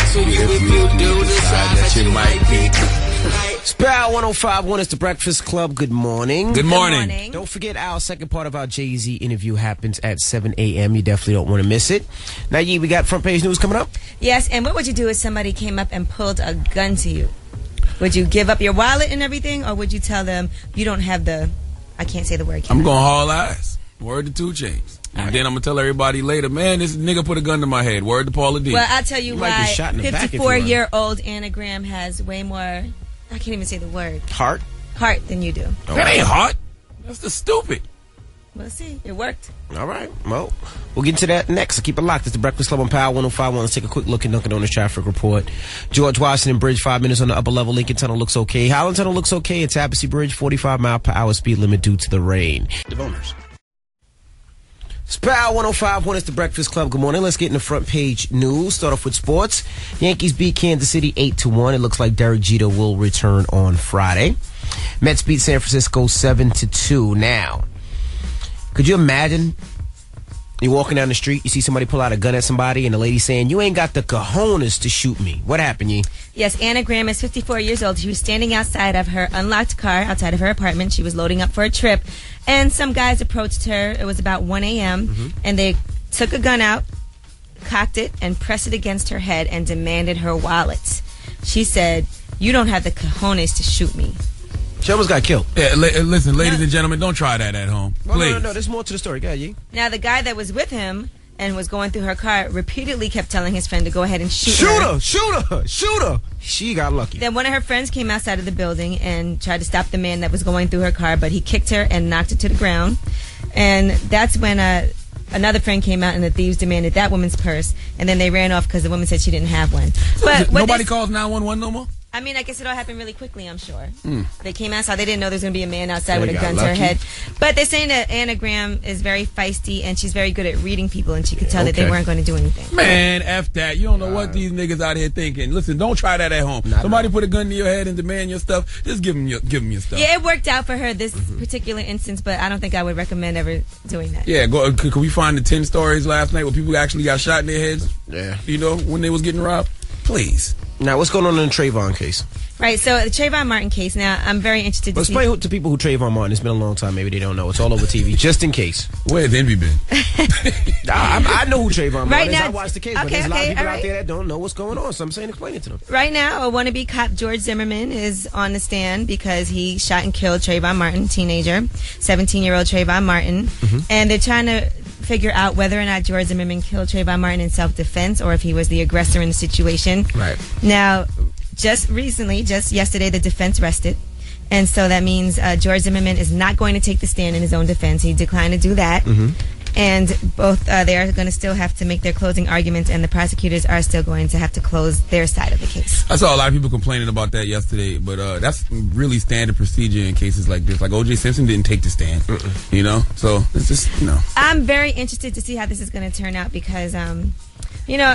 to you if you do decide that you might be. Sprout 105.1 is the Breakfast Club. Good morning. Good morning. Don't forget our second part of our Jay-Z interview happens at 7 a.m. You definitely don't want to miss it. Now, we got front page news coming up. Yes, and what would you do if somebody came up and pulled a gun to you? Would you give up your wallet and everything, or would you tell them you don't have the, I can't say the word. I'm going to haul ass. Word to 2 Chainz. And then I'm going to tell everybody later, man, this nigga put a gun to my head. Word to Paula D. Well, I'll tell you why 54-year-old Anna Graham has way more, I can't even say the word. Heart than you do. Oh, that ain't heart. That's the stupid. We'll see. It worked. All right. Well, we'll get into that next. So keep it locked. It's the Breakfast Club on Power 105.1. Let's take a quick look at Dunkin' Donuts traffic report. George Washington Bridge, 5 minutes on the upper level. Lincoln Tunnel looks okay. Highland Tunnel looks okay. At Tabassy Bridge, 45-mile-per-hour speed limit due to the rain. Devoners. It's Power 105.1. It's the Breakfast Club. Good morning. Let's get in the front page news. Start off with sports. Yankees beat Kansas City 8-1. It looks like Derek Jeter will return on Friday. Mets beat San Francisco 7-2. Now, could you imagine you're walking down the street, you see somebody pull out a gun at somebody, and the lady saying, "You ain't got the cojones to shoot me." What happened, Yee? Yes, Anna Graham is 54 years old. She was standing outside of her unlocked car, outside of her apartment. She was loading up for a trip, and some guys approached her. It was about 1 a.m., and they took a gun out, cocked it, and pressed it against her head and demanded her wallet. She said, "You don't have the cojones to shoot me." She almost got killed. Yeah, listen, ladies and gentlemen, don't try that at home. Please. No, there's more to the story. Go ahead, Yee. Now, the guy that was with him and was going through her car repeatedly kept telling his friend to go ahead and shoot her. Shoot her. She got lucky. Then one of her friends came outside of the building and tried to stop the man that was going through her car, but he kicked her and knocked her to the ground. And that's when another friend came out and the thieves demanded that woman's purse, and then they ran off because the woman said she didn't have one. But nobody calls 911 no more? I mean, I guess it all happened really quickly, I'm sure. They came outside. They didn't know there was going to be a man outside with a gun to her head. But they're saying that Anna Graham is very feisty, and she's very good at reading people, and she could tell that they weren't going to do anything. Man, F that. You don't know what these niggas out here thinking. Listen, don't try that at home. Somebody put a gun to your head and demand your stuff. Just give them your stuff. Yeah, it worked out for her this particular instance, but I don't think I would recommend ever doing that. Yeah, could we find the 10 stories last night where people actually got shot in their heads? Yeah. You know, when they was getting robbed? Please. Now, what's going on in the Trayvon case? Right, so the Trayvon Martin case, now, I'm very interested to see... Explain to people who Trayvon Martin. It's been a long time. Maybe they don't know. It's all over TV, just in case. Where's Envy been? I know who Trayvon Martin is. Now, I watched the case, but there's a lot of people out there that don't know what's going on, so I'm saying explain it to them. Right now, a wannabe cop, George Zimmerman, is on the stand because he shot and killed Trayvon Martin, teenager, 17-year-old Trayvon Martin, and they're trying to figure out whether or not George Zimmerman killed Trayvon Martin in self-defense or if he was the aggressor in the situation. Right. Now, just yesterday, the defense rested. And so that means George Zimmerman is not going to take the stand in his own defense. He declined to do that. And both they are going to still have to make their closing arguments, and the prosecutors are still going to have to close their side of the case. I saw a lot of people complaining about that yesterday, but that's really standard procedure in cases like this. Like O.J. Simpson didn't take the stand, you know? So it's just, you know. I'm very interested to see how this is going to turn out because, you know,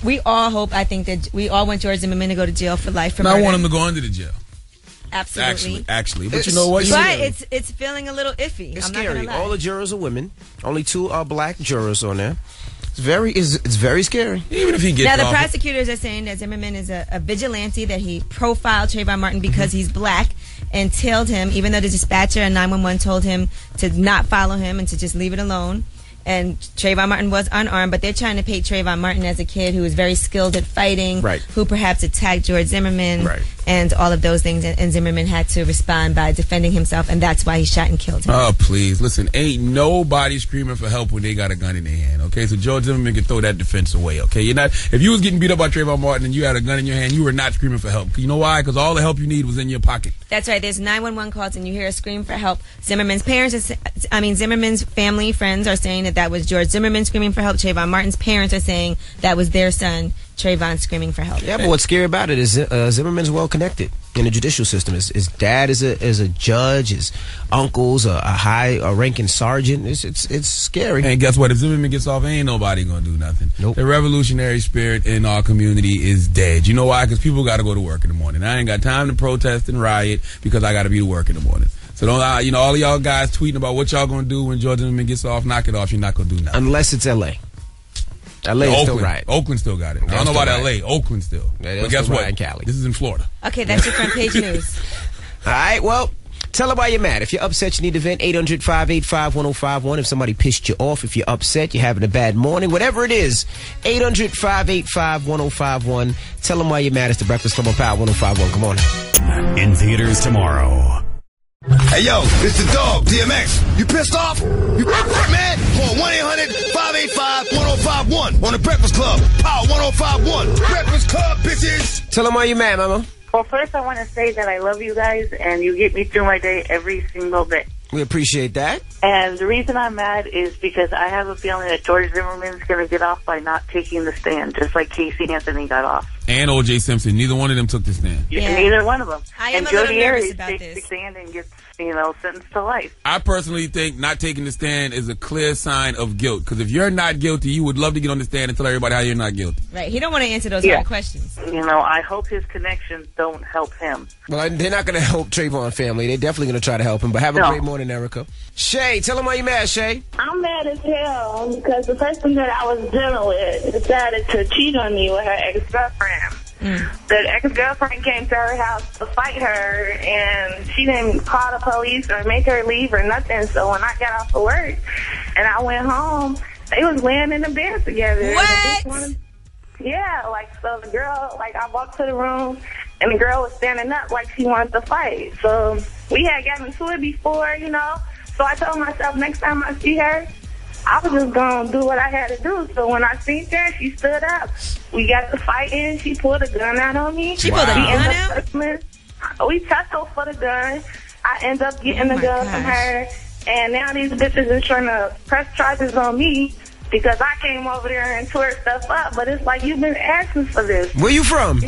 we all hope, I think that we all want George Zimmerman to go to jail for life for murder. I want him to go under the jail. Absolutely. Actually. But you know what? But it's feeling a little iffy. It's I'm scary. Not gonna lie. All the jurors are women. Only 2 are black jurors on there. It's very scary. Even if he gets now, the off prosecutors are saying that Zimmerman is a vigilante, that he profiled Trayvon Martin because he's black and tailed him, even though the dispatcher and 911 told him to not follow him and to just leave it alone. And Trayvon Martin was unarmed, but they're trying to paint Trayvon Martin as a kid who was very skilled at fighting, who perhaps attacked George Zimmerman, and all of those things. And Zimmerman had to respond by defending himself, and that's why he shot and killed him. Oh, please. Listen, ain't nobody screaming for help when they got a gun in their hand, okay? So George Zimmerman can throw that defense away, okay? You're not. If you was getting beat up by Trayvon Martin and you had a gun in your hand, you were not screaming for help. You know why? Because all the help you need was in your pocket. That's right. There's 911 calls, and you hear a scream for help. Zimmerman's family, friends are saying that was George Zimmerman screaming for help. Trayvon Martin's parents are saying that was their son, Trayvon, screaming for help. Yeah, but what's scary about it is Zimmerman's well connected in the judicial system. His dad is a judge. His uncle's a high-ranking sergeant. It's scary. And guess what? If Zimmerman gets off, ain't nobody gonna do nothing. Nope. The revolutionary spirit in our community is dead. You know why? Because people got to go to work in the morning. I ain't got time to protest and riot because I got to be to work in the morning. So don't, all of y'all guys tweeting about what y'all gonna do when George Zimmerman gets off, knock it off. You're not gonna do nothing. Unless it's L.A. LA is still right. Oakland still got it. I don't know about LA. Oakland still. But guess what? Cali. This is in Florida. Okay, that's your front page news. All right, well, tell them why you're mad. If you're upset, you need to vent. 800-585-1051. If somebody pissed you off, if you're upset, you're having a bad morning, whatever it is, 800-585-1051. Tell them why you're mad. It's the Breakfast Club on Power 105.1. Come on. In theaters tomorrow. Hey, yo, it's the dog, DMX. You pissed off? You mad? Call 1-800-585-1051 on the Breakfast Club. Power 105.1. Breakfast Club, bitches. Tell them why you're mad, mama. Well, first I want to say that I love you guys, and you get me through my day every single day. We appreciate that. And the reason I'm mad is because I have a feeling that George Zimmerman's going to get off by not taking the stand, just like Casey Anthony got off. And O.J. Simpson. Neither one of them took the stand. Yeah. Neither one of them. I am and a little Jodi nervous Arias about takes this. the stand and gets, sentenced to life. I personally think not taking the stand is a clear sign of guilt. Because if you're not guilty, you would love to get on the stand and tell everybody how you're not guilty. Right. He don't want to answer those hard questions. I hope his connections don't help him. Well, they're not going to help Trayvon family. They're definitely going to try to help him. But have a great morning, Erica. Shay, tell them why you're mad, Shay. I'm mad as hell because the person that I was dealing with decided to cheat on me with her ex-girlfriend. The ex-girlfriend came to her house to fight her, and she didn't call the police or make her leave or nothing. So when I got off of work and I went home, they was laying in the bed together. What? So the girl, I walked to the room, and the girl was standing up like she wanted to fight. So we had gotten into it before, So I told myself next time I see her, I was just going to do what I had to do. So when I seen her, she stood up. We got to fighting. She pulled a gun out on me. She pulled a gun out? We tussled for the gun. I end up getting the gun from her. And now these bitches are trying to press charges on me because I came over there and tore stuff up. But it's like, you've been asking for this. Where you from?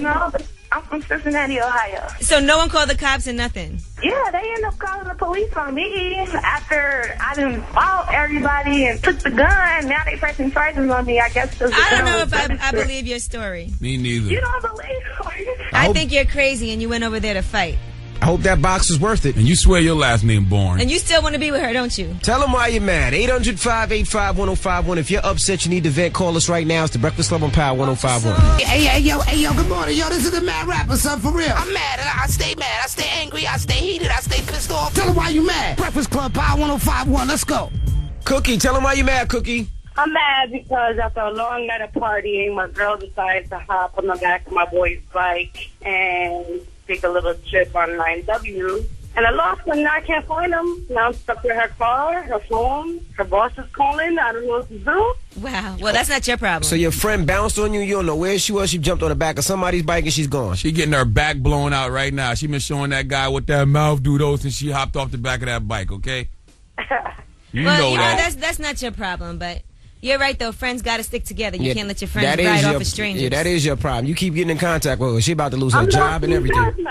I'm from Cincinnati, Ohio. So no one called the cops and nothing? Yeah, they ended up calling the police on me after I done fought everybody and took the gun. Now they pressing charges on me, I guess. I don't know if I believe your story. Me neither. You don't believe it? I think you're crazy and you went over there to fight. I hope that box was worth it. And you swear your last name Bourne. And you still want to be with her, don't you? Tell them why you're mad. 800-585-1051. If you're upset, you need to vent. Call us right now. It's the Breakfast Club on Power 105.1. Hey, yo, good morning. Yo, this is the Mad Rapper, son, for real. I'm mad. I stay mad. I stay angry. I stay heated. I stay pissed off. Tell them why you mad. Breakfast Club, Power 105.1. Let's go. Cookie, tell them why you mad, Cookie. I'm mad because after a long night of partying, my girl decided to hop on the back of my boy's bike and take a little trip on 9W. And I lost him. Now I can't find him. Now I'm stuck with her car, her phone. Her boss is calling. I don't know what to do. Wow. Well, that's not your problem. So your friend bounced on you. You don't know where she was. She jumped on the back of somebody's bike and she's gone. She getting her back blown out right now. She been showing that guy what that mouth do though since she hopped off the back of that bike, okay? You know that. That's not your problem, but you're right, though. Friends got to stick together. You can't let your friends ride off as strangers. Yeah, that is your problem. You keep getting in contact with her. She about to lose her job and everything.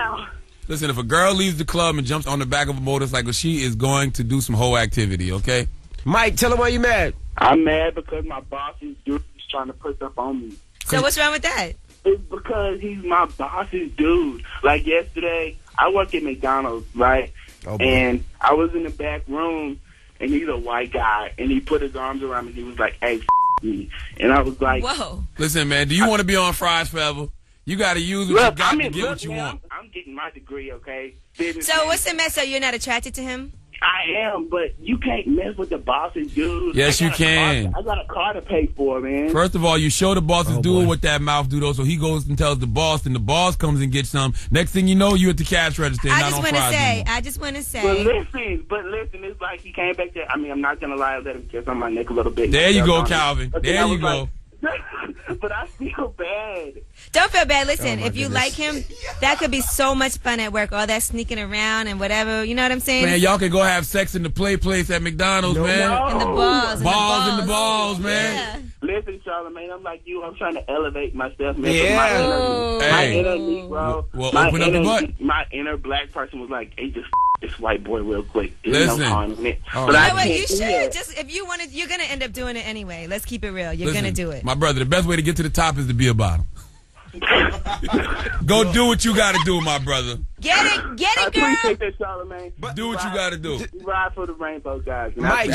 Listen, if a girl leaves the club and jumps on the back of a motorcycle, she is going to do some whole activity, okay? Mike, tell him why you mad. I'm mad because my boss's dude is trying to put stuff on me. So what's wrong with that? It's because he's my boss's dude. Like yesterday, I work at McDonald's, right? And I was in the back room, and he's a white guy, and he put his arms around me. He was like, hey, me. And I was like, whoa. Listen, man, do you want to be on Fries forever? You got to use what you got to get what you want. I'm getting my degree, okay? So what's the mess? So you're not attracted to him? I am, but you can't mess with the boss's dude. Yes, you can. I got a car to pay for, man. First of all, you show the boss's dude what that mouth do, though, so he goes and tells the boss, and the boss comes and gets some. Next thing you know, you at the cash register. I just want to say. But listen, it's like he came back there. I mean, I'm not going to lie, I let him kiss on my neck a little bit. There you go, Calvin. There you go. But I feel bad. Don't feel bad. Listen, if you like him, that could be so much fun at work. All that sneaking around and whatever. You know what I'm saying? Man, y'all can go have sex in the play place at McDonald's, man. And the balls. And the balls, man. Yeah. Listen, Charlamagne, I'm like you. I'm trying to elevate myself, man. Yeah. My inner Negro, well, open up the butt. My inner black person was like, hey, just this white boy real quick. Listen. No harm in it. But you know what? You should. Just if you want to, you're going to end up doing it anyway. Let's keep it real. You're going to do it. My brother, the best way to get to the top is to be a bottom. Go do what you got to do, my brother. Get it, girl. I appreciate that, Charlamagne. Do what you got to do. You ride for the rainbow, guys. Mike,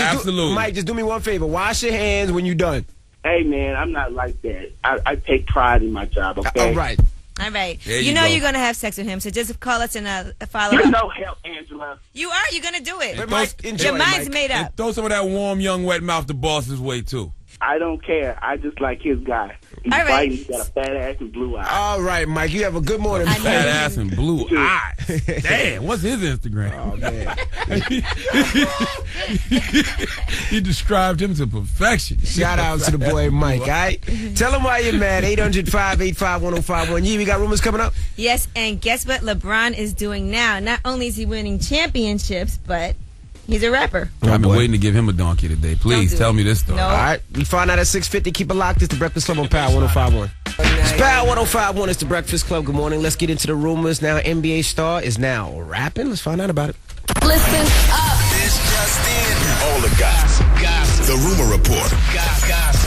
just do me one favor. Wash your hands when you're done. Hey, man, I'm not like that. I take pride in my job, okay? All right. All right. There You you know go. you're going to have sex with him, so just call us and follow You're up. no help, Angela. You are. You're going to do it. But Mike, enjoy Your it, mind's Mike. made And up. throw some of that warm, young, wet mouth the boss's way, too. I don't care. I just like his guy. He's All right. fighting. He's got a fat ass and blue eyes. All right, Mike. You have a good morning. I know. Fat ass and blue eyes. Damn, what's his Instagram? Oh, man. He described him to perfection. Shout out to the boy Mike, all right? Tell him why you're mad. 800-585-1051. We got rumors coming up? Yes, and guess what LeBron is doing now? Not only is he winning championships, but he's a rapper. I've been boy. waiting to give him a donkey today. Please Don't do tell it. me this story. No. All right. We find out at 6:50. Keep it locked. It's the Breakfast Club on Power 105.1. It's Power 105.1. It's the Breakfast Club. Good morning. Let's get into the rumors now. NBA star is now rapping. Let's find out about it. Listen up. This just in. All the gossip. The Rumor Report.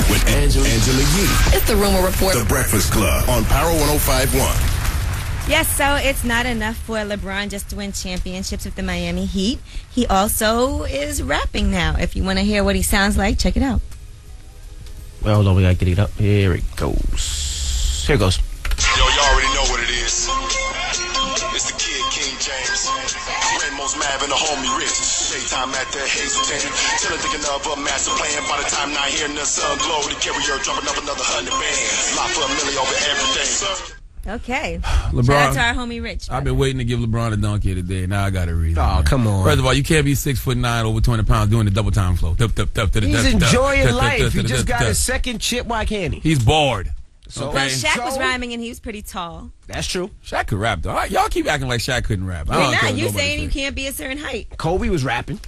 With Angela Yee. It's the Rumor Report. The Breakfast Club on Power 105.1. Yes, so it's not enough for LeBron just to win championships with the Miami Heat. He also is rapping now. If you want to hear what he sounds like, check it out. Well, hold on. We got to get it up. Here it goes. Here it goes. Yo, you already know what it is. It's the kid, King James. Ramos, Mav, and the homie Rich. Daytime at the Hazelton. Chillin' thinking of a master plan. By the time not hearing the sun glow, the carrier dropping up another 100 bands. Lot for a million over everything. Okay. LeBron, Shout out to our homie Rich. I've been waiting to give LeBron a donkey today. Now I got a reason. Oh, man. come on. First of all, you can't be 6'9", over 200 pounds doing the double time flow. He's enjoying life. He just got his second chip. Why can't he? He's bored. So, Well, Shaq was So- rhyming and he was pretty tall. That's true. Shaq could rap though. All right, y'all keep acting like Shaq couldn't rap. I You're don't care not. what You nobody saying you says. can't be a certain height. Kobe was rapping.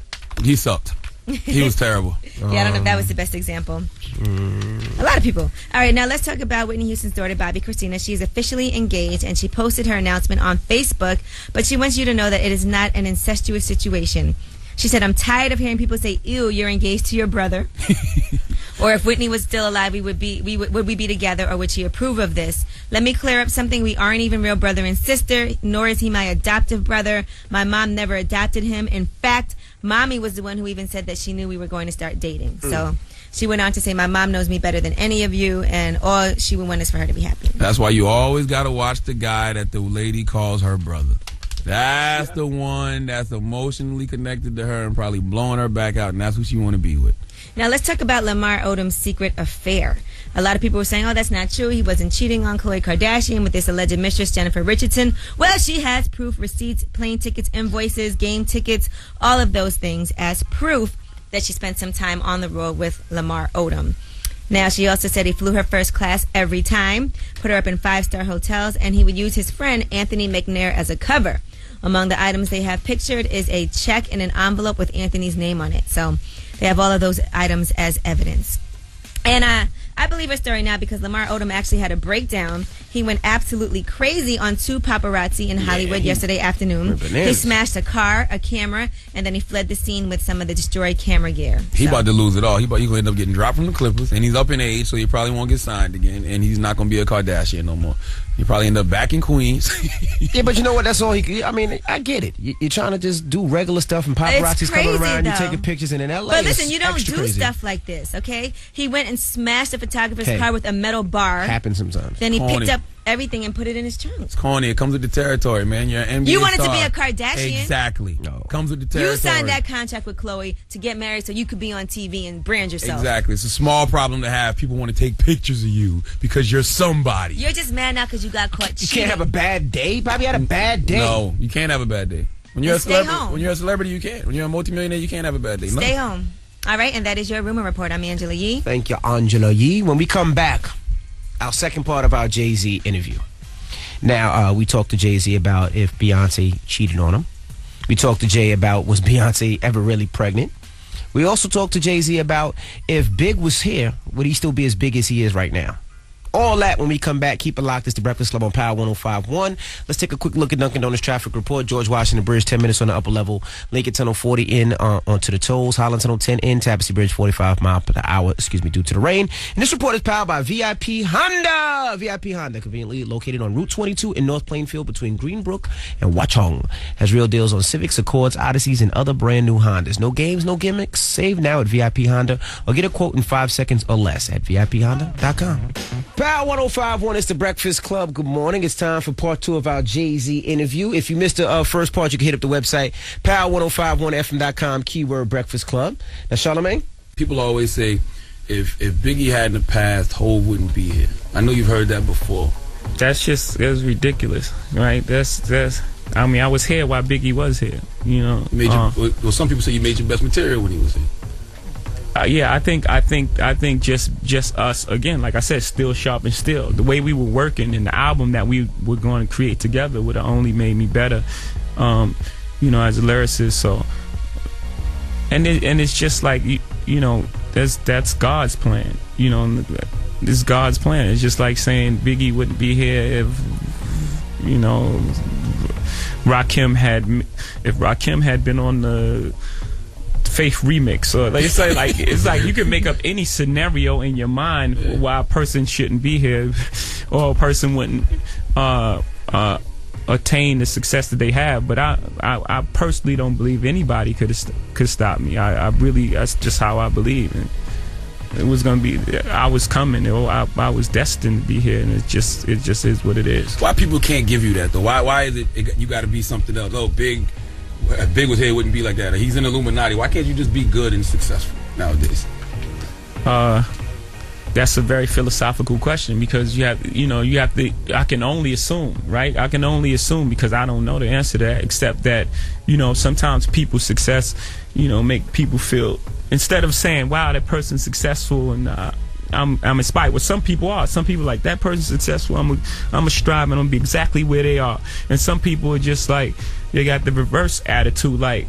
He sucked. He was terrible. Yeah, I don't know if that was the best example. A lot of people. All right, now let's talk about Whitney Houston's daughter, Bobby Christina. She's officially engaged, and she posted her announcement on Facebook, but she wants you to know that it is not an incestuous situation. She said, I'm tired of hearing people say, ew, you're engaged to your brother. Or if Whitney was still alive, would we be together, or would she approve of this? Let me clear up something. We aren't even real brother and sister, nor is he my adoptive brother. My mom never adopted him. In fact, Mommy was the one who even said that she knew we were going to start dating. So she went on to say, my mom knows me better than any of you, and all she would want is for her to be happy. That's why you always got to watch the guy that the lady calls her brother. That's the one that's emotionally connected to her and probably blowing her back out, and that's who she want to be with. Now let's talk about Lamar Odom's secret affair. A lot of people were saying, oh, that's not true. He wasn't cheating on Khloe Kardashian with this alleged mistress, Jennifer Richardson. Well, she has proof, receipts, plane tickets, invoices, game tickets, all of those things as proof that she spent some time on the road with Lamar Odom. Now, she also said he flew her first class every time, put her up in 5-star hotels, and he would use his friend Anthony McNair as a cover. Among the items they have pictured is a check in an envelope with Anthony's name on it. So they have all of those items as evidence. And I believe her story now because Lamar Odom actually had a breakdown. He went absolutely crazy on 2 paparazzi in Hollywood yesterday afternoon. He smashed a car, a camera, and then he fled the scene with some of the destroyed camera gear. He about to lose it all. He gonna end up getting dropped from the Clippers, and he's up in age, so he probably won't get signed again, and he's not gonna be a Kardashian no more. He probably end up back in Queens. Yeah, but you know what? That's all he could. I mean, I get it. You're trying to just do regular stuff, and paparazzi's coming around, you taking pictures, and in LA. But listen, you don't extra do crazy. stuff like this, okay? He went and smashed a photographer's Hey, car with a metal bar. Happens sometimes. Then he Corny. picked up everything and put it in his trunk. It's corny. It comes with the territory, man. You're an NBA You wanted to star. be a Kardashian. Exactly. No. Comes with the territory. You signed that contract with Khloe to get married so you could be on TV and brand yourself. Exactly. It's a small problem to have. People want to take pictures of you because you're somebody. You're just mad now because you got caught cheating. You can't have a bad day. Bobby had a bad day. No, you can't have a bad day. When you're And a stay celebrity, home. when you're a celebrity, you can't. When you're a multimillionaire, you can't have a bad day. Stay No. home. All right, and that is your rumor report. I'm Angela Yee. Thank you, Angela Yee. When we come back, our second part of our Jay-Z interview. Now, we talked to Jay-Z about if Beyonce cheated on him. We talked to Jay about was Beyonce ever really pregnant. We also talked to Jay-Z about if Big was here, would he still be as big as he is right now? All that when we come back. Keep it locked. It's the Breakfast Club on Power 105.1. Let's take a quick look at Dunkin' Donuts traffic report. George Washington Bridge, 10 minutes on the upper level. Lincoln Tunnel 40 in onto the tolls. Highland Tunnel 10 in. Tapestry Bridge 45 mile per hour, due to the rain. And this report is powered by VIP Honda. VIP Honda, conveniently located on Route 22 in North Plainfield between Greenbrook and Watchung. Has real deals on Civics, Accords, Odysseys, and other brand new Hondas. No games, no gimmicks. Save now at VIP Honda or get a quote in 5 seconds or less at VIPHonda.com. Power 105.1 is the Breakfast Club. Good morning. It's time for part 2 of our Jay-Z interview. If you missed the first part, you can hit up the website, power1051fm.com, keyword Breakfast Club. Now, Charlamagne? People always say, if Biggie hadn't passed, Hov wouldn't be here. I know you've heard that before. That's ridiculous, right? I mean, I was here while Biggie was here, you know. Well, some people say you made your best material when he was here. Yeah, I think just us, again, like I said, still sharp and still. The way we were working and the album that we were going to create together would have only made me better, you know, as a lyricist. So, and it's just like, you know, that's God's plan. You know, it's God's plan. It's just like saying Biggie wouldn't be here if, you know, Rakim had been on the Faith remix, or like, it's like you can make up any scenario in your mind for why a person shouldn't be here, or a person wouldn't attain the success that they have. But I personally don't believe anybody could stop me. I really, that's just how I believe. And it was gonna be, I was coming. I was destined to be here, and it just is what it is. Why people can't give you that though? Why is it you got to be something else? Oh, Big was here, it wouldn't be like that. He's in Illuminati. Why can't you just be good and successful nowadays? That's a very philosophical question, because you have to. I can only assume, right? I can only assume, because I don't know the answer to that, except that, you know, sometimes people's success, you know, make people feel, instead of saying, wow, that person's successful and I'm inspired. Well, some people are. Some people like, that person's successful, I'm a strive and I'm gonna be exactly where they are. And some people are just like, they got the reverse attitude, like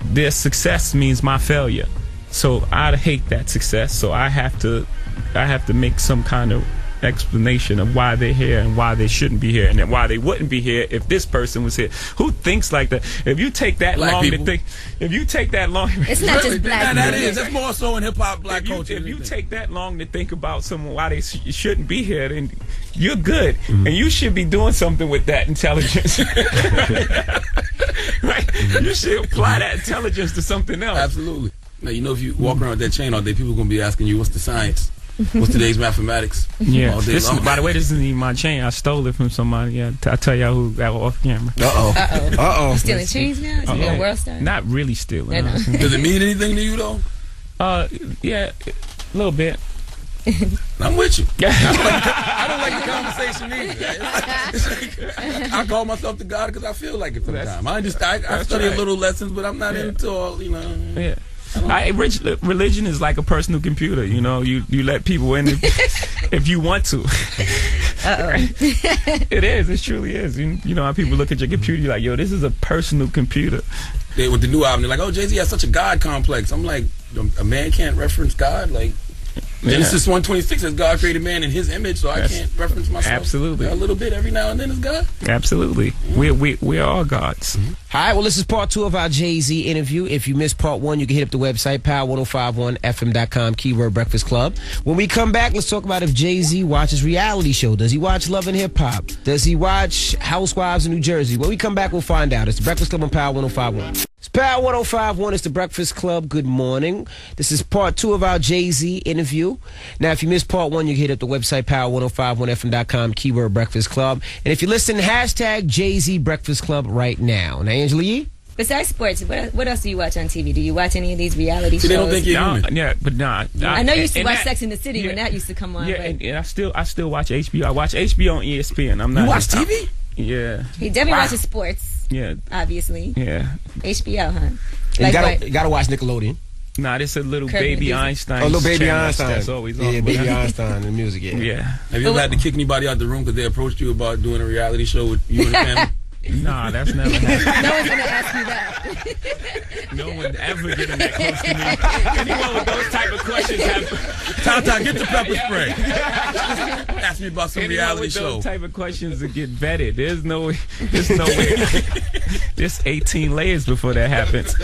their success means my failure. So I hate that success. So I have to make some kind of explanation of why they're here and why they shouldn't be here, and then why they wouldn't be here if this person was here. Who thinks like that? If you take that long to think, it's not just black people. That's more so in hip hop, black culture. If you take that long to think about someone why they shouldn't be here, then you're good, and you should be doing something with that intelligence. Right? You should apply that intelligence to something else. Absolutely. Now, you know, if you walk around with that chain all day, people are going to be asking you, what's the science? What's today's mathematics? Yeah. By the way, this isn't even my chain. I stole it from somebody. Yeah, I'll tell y'all who that was off camera. You stealing chains now? Is it a world star? Not really stealing. Does it mean anything to you, though? Yeah, a little bit. I'm with you. I don't like the conversation either. I call myself the God because I feel like it sometimes. I study a little lessons, but I'm not into all, you know. Yeah. Religion is like a personal computer. You know, you let people in if you want to. It is. It truly is. You know how people look at your computer, you're like, yo, this is a personal computer. With the new album, they're like, oh, Jay-Z has such a God complex. I'm like, a man can't reference God? Like, Genesis 1:26 says God created man in his image, so I can't reference myself. Absolutely. A little bit every now and then is God. Absolutely. We are all gods. All right, well, this is part 2 of our Jay-Z interview. If you missed part 1, you can hit up the website, power1051fm.com, keyword Breakfast Club. When we come back, let's talk about if Jay-Z watches reality show. Does he watch Love and Hip Hop? Does he watch Housewives in New Jersey? When we come back, we'll find out. It's the Breakfast Club on Power 105.1. It's Power 105.1. It's the Breakfast Club. Good morning. This is part 2 of our Jay-Z interview. Now, if you missed part 1, you can hit up the website, power1051fm.com, keyword Breakfast Club. And if you listen, hashtag Jay-Z Breakfast Club right now. Now, Angela Yee? Besides sports, what else do you watch on TV? Do you watch any of these reality shows? They don't think you're human. Yeah, but nah. I know you used to watch Sex in the City when that used to come on. Yeah, and I still watch HBO. I watch HBO on ESPN. I'm not. You watch TV? Yeah. He definitely watches sports. Yeah. Obviously. Yeah. HBO, huh? You gotta watch Nickelodeon. Nah, this is a little Baby Einstein. Oh, little Baby Einstein. That's always on. Yeah, Baby Einstein and music, yeah. Yeah. Have you ever had to kick anybody out the room because they approached you about doing a reality show with you and the family? Nah, that's never happened. No one's gonna ask you that. No one ever getting that close to me. Anyone with those type of questions have... Tata, get the pepper spray. Ask me about some reality with show. Those type of questions to get vetted. There's no way. There's 18 layers before that happens.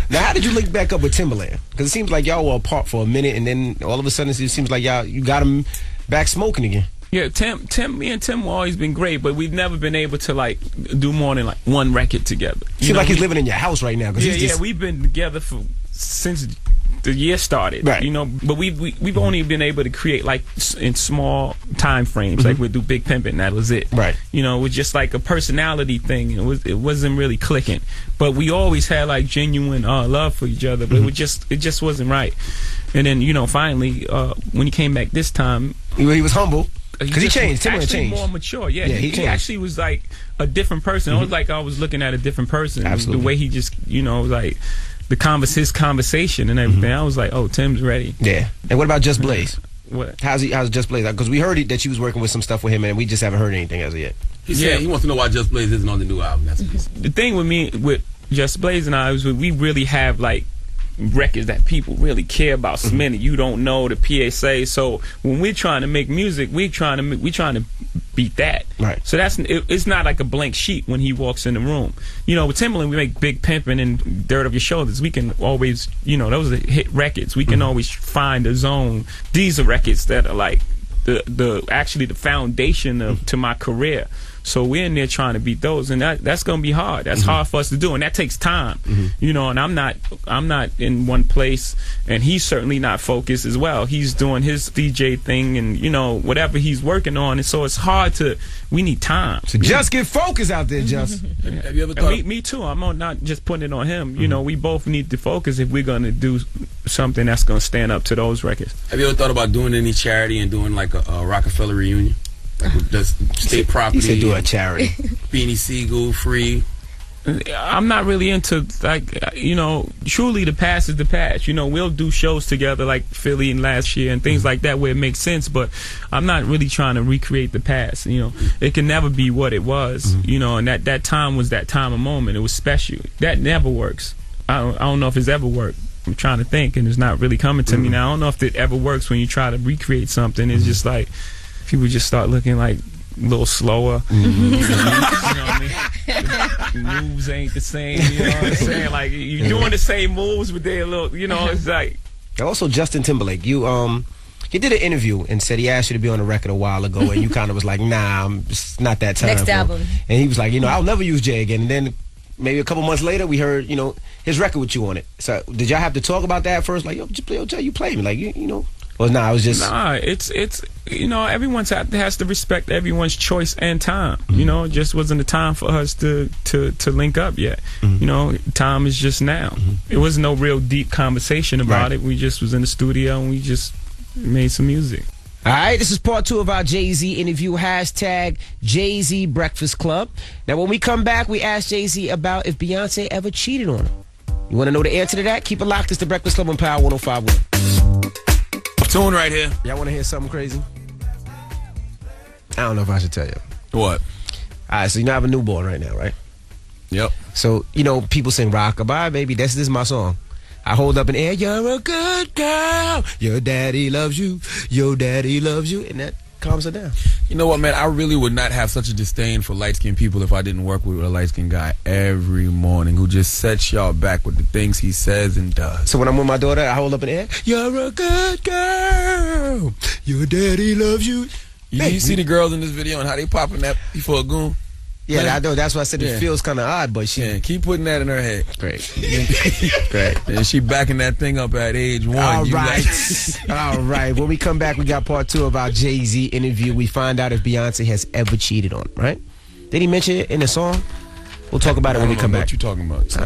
Now, how did you link back up with Timberland? Because it seems like y'all were apart for a minute, and then all of a sudden it seems like you got him back smoking again. Yeah, me and Tim have always been great, but we've never been able to like do more than like one record together. Seems like he's living in your house right now. Yeah, we've been together since the year started. Right. You know, but we've only been able to create like in small time frames. Like we'd do Big Pimpin', and that was it. Right. You know, it was just like a personality thing. It wasn't really clicking. But we always had like genuine love for each other. But it just wasn't right. And then finally when he came back this time, he was humble. Because he changed. Timberland changed. More mature. Yeah, he changed. He actually was like a different person. It was like I was looking at a different person. Absolutely. The way he just, like his conversation and everything. I was like, oh, Tim's ready. Yeah. And what about Just Blaze? What? How's Just Blaze? Because we heard that you was working with some stuff with him, and we just haven't heard anything as of yet. He said he wants to know why Just Blaze isn't on the new album. That's the thing with me with Just Blaze and I is we really have like records that people really care about. So many you don't know the PSA. So when we're trying to make music, we're trying to beat that. Right. So it's not like a blank sheet when he walks in the room. With Timberland, we make Big Pimpin' and Dirt Off Your Shoulders. We can always, those are hit records. We can always find a zone. These are records that are like the foundation to my career. So we're in there trying to beat those, and that's gonna be hard. That's hard for us to do, and that takes time. And I'm not in one place, and he's certainly not focused as well. He's doing his DJ thing, and whatever he's working on, and so it's hard to. We need time. So just get focused out there, just. Have you ever thought? Me too. I'm not just putting it on him. We both need to focus if we're gonna do something that's gonna stand up to those records. Have you ever thought about doing any charity and doing like a Rockefeller reunion? Like with just state property. He said do a charity. Beanie Siegel, free. I'm not really into truly the past is the past. We'll do shows together like Philly and last year and things like that where it makes sense, but I'm not really trying to recreate the past. It can never be what it was. And that time was that time of moment. It was special. That never works. I don't know if it's ever worked. I'm trying to think, and it's not really coming to me now. I don't know if it ever works when you try to recreate something. It's just like people just start looking like a little slower. You know what I mean? The moves ain't the same. You know what I'm saying? Like you're doing the same moves, but they're a little. It's like. Also, Justin Timberlake, he did an interview and said he asked you to be on a record a while ago, and you kind of was like, nah, it's not that time. Next album. And he was like, I'll never use Jay again. And then maybe a couple months later, we heard, his record with you on it. So did y'all have to talk about that first? Like, Jay, you play me, like Or nah, it was just it's everyone has to respect everyone's choice and time. It just wasn't the time for us to link up yet. Time is just now. It was no real deep conversation about it. We just was in the studio and we just made some music. All right, this is part 2 of our Jay-Z interview, hashtag Jay-Z Breakfast Club. Now, when we come back, we ask Jay-Z about if Beyonce ever cheated on him. You want to know the answer to that? Keep it locked. It's the Breakfast Club on Power 105.1. Tune right here. Y'all want to hear something crazy? I don't know if I should tell you. What? All right, so I have a newborn right now, right? Yep. So, people sing Rockabye, baby. This is my song. I hold up in the air, you're a good girl. Your daddy loves you. Your daddy loves you. And that calms her down. You know what, man? I really would not have such a disdain for light-skinned people if I didn't work with a light-skinned guy every morning who just sets y'all back with the things he says and does. So when I'm with my daughter, I hold up in the air, you're a good girl. Your daddy loves you. You see the girls in this video and how they popping that before a goon? Yeah, I know. That's why I said it feels kind of odd, but she... Yeah, keep putting that in her head. Great. Great. And she backing that thing up at age 1. All right. All right. When we come back, we got part 2 of our Jay-Z interview. We find out if Beyonce has ever cheated on him, right? Did he mention it in the song? We'll talk about it when we come back. What you talking about? It's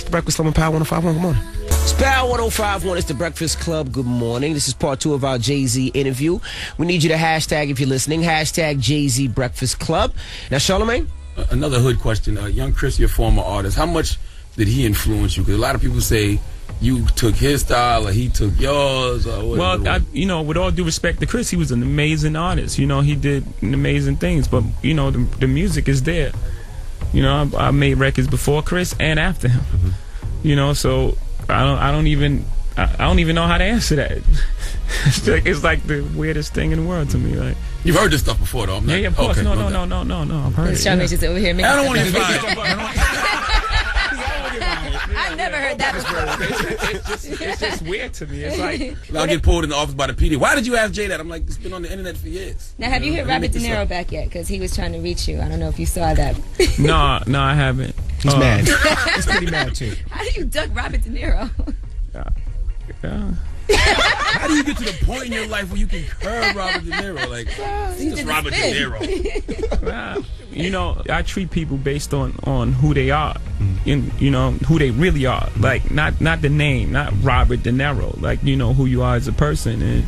the Breakfast Club on Power 105.1. Good morning. It's Power 105.1. It's the Breakfast Club. Good morning. This is part 2 of our Jay-Z interview. We need you to hashtag, if you're listening, hashtag Jay-Z Breakfast Club. Now, Charlamagne? Another hood question. Young Chris, your former artist, how much did he influence you? Because a lot of people say you took his style or he took yours. Or well, with all due respect to Chris, he was an amazing artist. He did amazing things. But, the music is there. You know, I made records before Chris and after him. You know, so I don't even know how to answer that. It's like the weirdest thing in the world to me. Like, you've heard this stuff before, though. Yeah, of course. Okay, No. I've heard it. Sean just over here. I don't want to get fired. I've never heard that before. It's just weird to me. It's like I'll get pulled in the office by the PD. Why did you ask Jay that? I'm like, it's been on the internet for years. Now, have you hit Robert De Niro back yet? Because he was trying to reach you. I don't know if you saw that. No, I haven't. He's mad. He's pretty mad too. How do you duck Robert De Niro? How do you get to the point in your life where you can curb Robert De Niro? Like, just Robert De Niro. You know, I treat people based on who they are, and you know who they really are. Like not the name, not Robert De Niro. Like, you know who you are as a person, and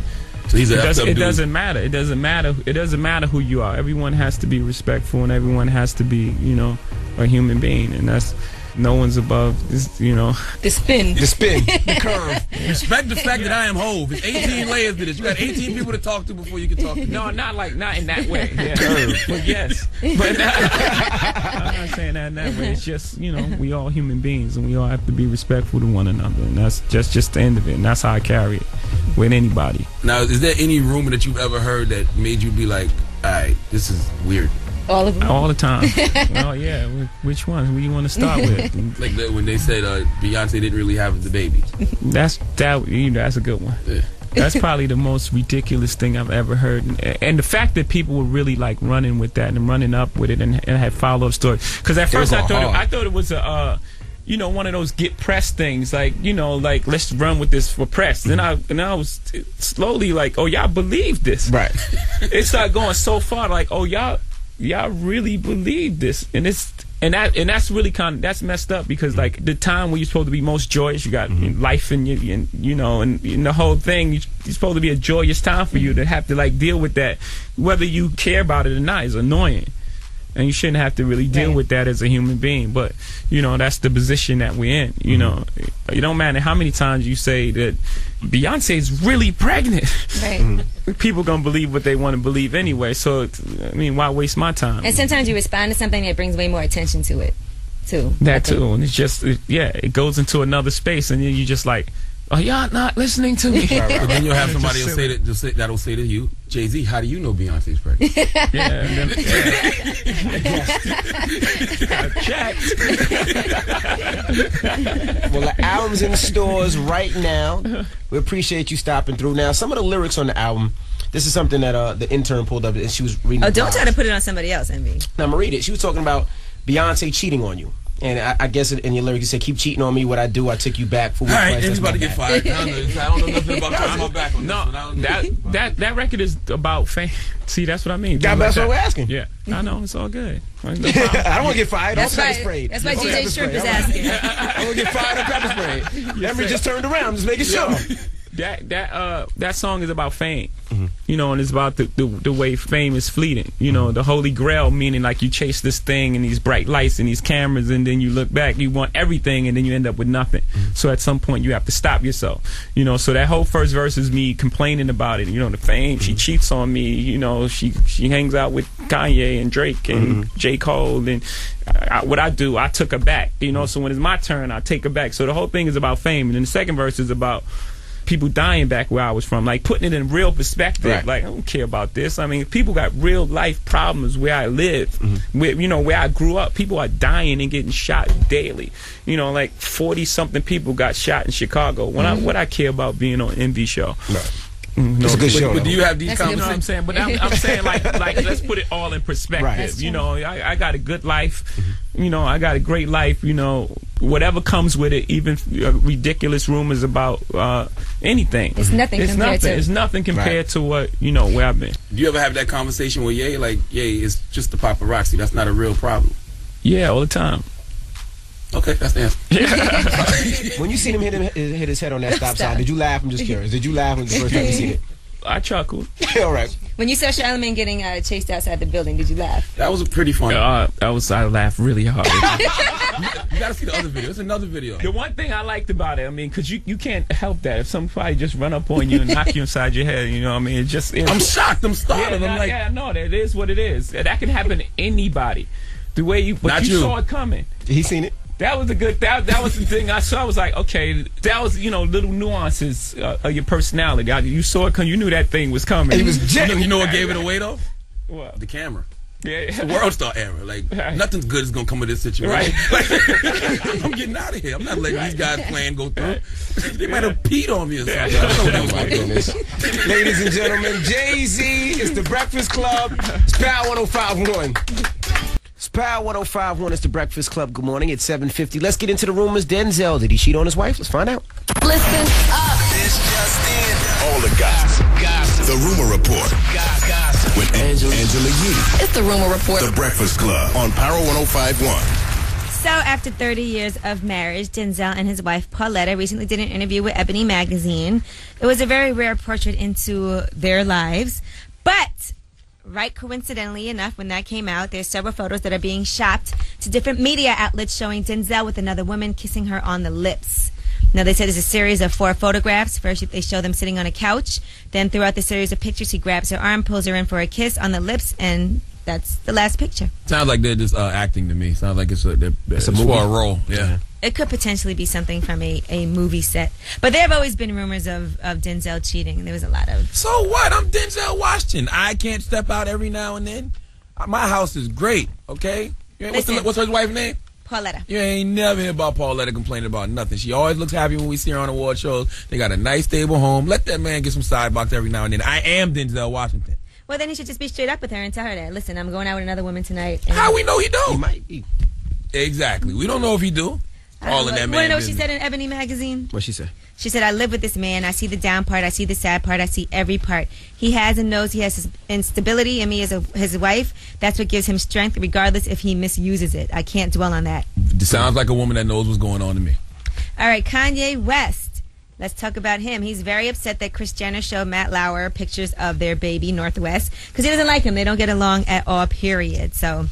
so it doesn't matter. It doesn't matter who you are. Everyone has to be respectful, and everyone has to be, you know, a human being, and that's. No one's above this, you know. The spin, the curve. Respect the fact that I am Hove. It's 18 layers to this. You got 18 people to talk to before you can talk to me. No, not in that way. Yeah. But yes, but I'm not saying that in that way. It's just, you know, we all human beings, and we all have to be respectful to one another, and that's just the end of it. And that's how I carry it with anybody. Now, is there any rumor that you've ever heard that made you be like, all right, this is weird? All of them? All the time. Oh, yeah. Which ones? What do you want to start with? Like when they said Beyonce didn't really have the baby. That's a good one. Yeah. That's probably the most ridiculous thing I've ever heard. And the fact that people were really like running with that and running up with it and had follow-up stories. Because at first I thought it was a... you know, one of those get press things, like, you know, like, let's run with this for press. Then I was slowly like, oh, y'all believe this. Right. It started going so far, like, oh, y'all really believe this, and that's really that's messed up, because like the time when you're supposed to be most joyous, you got life and you know, and the whole thing, it's supposed to be a joyous time for you to have to like deal with that, whether you care about it or not, is annoying. And you shouldn't have to really deal with that as a human being. But, you know, that's the position that we're in. You know, it don't matter how many times you say that Beyonce's really pregnant. Right. People going to believe what they want to believe anyway. So, I mean, why waste my time? And sometimes you respond to something that brings way more attention to it, too. That, too. And it's just, it goes into another space. And then you just like, oh, y'all not listening to me. Right. And then you'll have somebody that'll say to you, Jay-Z, how do you know Beyonce's pregnant? Well, the album's in stores right now. We appreciate you stopping through. Now, some of the lyrics on the album, this is something that the intern pulled up, and she was reading. Oh, don't try to put it on somebody else, Envy. Now, I'm going to read it. She was talking about Beyonce cheating on you. And I guess in your lyrics you say, keep cheating on me, what I do, I take you back for. All right, everybody get fired. I don't know nothing about turning my back on this. No, that record is about fame. See, that's what I mean. That's what we're asking. Yeah, I know, it's all good. I don't want to get fired. That's why DJ Shrimp is asking. I want to get fired on pepper spray. Emery just turned around, just making sure. That song is about fame, you know, and it's about the way fame is fleeting. You know, the holy grail, meaning like you chase this thing and these bright lights and these cameras, and then you look back, you want everything, and then you end up with nothing. So at some point you have to stop yourself. You know, so that whole first verse is me complaining about it. You know, the fame, she cheats on me. You know, she hangs out with Kanye and Drake and J. Cole, and what I do, I took her back. You know, so when it's my turn, I take her back. So the whole thing is about fame, and then the second verse is about people dying back where I was from, like putting it in real perspective. Right. Like, I don't care about this. I mean, people got real life problems where I live, where I grew up. People are dying and getting shot daily. You know, like 40-something people got shot in Chicago. What I care about being on an MV show. Right. It's a good show. But do you have these conversations? conversations? I'm saying, but I'm saying like let's put it all in perspective. Right. You know, I got a good life. You know, I got a great life. You know, whatever comes with it, even ridiculous rumors about anything. It's nothing. It's nothing compared to what, you know, where I've been. Do you ever have that conversation with Ye? Like, Ye, it's just the paparazzi. That's not a real problem. Yeah, all the time. Okay, that's the answer. When you seen him hit his head on that stop sign, did you laugh? I'm just curious. Did you laugh when the first time you seen it? I chuckled. All right. When you saw Charlamagne getting chased outside the building, did you laugh? That was pretty funny. I laughed really hard. You gotta see the other video. It's another video. The one thing I liked about it, I mean, because you can't help that. If somebody just run up on you and knock you inside your head, you know what I mean? I'm shocked. I'm startled. Yeah, no, that is what it is. That can happen to anybody. The way you, but you saw it coming. He seen it. That was a good. That was the thing I saw. I was like, okay, that was little nuances of your personality. You saw it coming. You knew that thing was coming. And he was you know what gave it away though? What? The camera. Yeah, it's the world star era. Like nothing good is gonna come of this situation. Right. I'm getting out of here. I'm not letting these guys playing go through. They might have peed on me or something. Oh my goodness. Ladies and gentlemen, Jay-Z is the Breakfast Club. It's Power 105.1. It's Power 105.1. It's the Breakfast Club. Good morning. It's 7:50. Let's get into the rumors. Denzel, did he cheat on his wife? Let's find out. Listen up. This just in. All the gossip. The Rumor Report. Gossip. With Angela Yee. It's the Rumor Report. The Breakfast Club on Power 105.1. So, after 30 years of marriage, Denzel and his wife, Pauletta, recently did an interview with Ebony Magazine. It was a very rare portrait into their lives. But, right coincidentally enough, when that came out, there's several photos that are being shopped to different media outlets showing Denzel with another woman kissing her on the lips. Now, they said it's a series of 4 photographs. First, they show them sitting on a couch. Then, throughout the series of pictures, he grabs her arm, pulls her in for a kiss on the lips, and that's the last picture. Sounds like they're just acting to me. Sounds like it's a movie. For a role. Yeah. It could potentially be something from a movie set. But there have always been rumors of Denzel cheating. There was a lot of... So what? I'm Denzel Washington. I can't step out every now and then. My house is great, okay? What's her wife's name? Pauletta. You ain't never hear about Pauletta complaining about nothing. She always looks happy when we see her on award shows. They got a nice, stable home. Let that man get some sidebox every now and then. I am Denzel Washington. Well, then he should just be straight up with her and tell her that. Listen, I'm going out with another woman tonight. How we know he do? He might be. Exactly. We don't know if he do. All in that man. You want to know what she said in Ebony Magazine? What'd she say? She said, I live with this man. I see the down part. I see the sad part. I see every part. He has and knows he has his instability, and me as his wife, that's what gives him strength, regardless if he misuses it. I can't dwell on that. Sounds like a woman that knows what's going on to me. All right, Kanye West. Let's talk about him. He's very upset that Kris Jenner showed Matt Lauer pictures of their baby, Northwest, because he doesn't like him. They don't get along at all, period. So...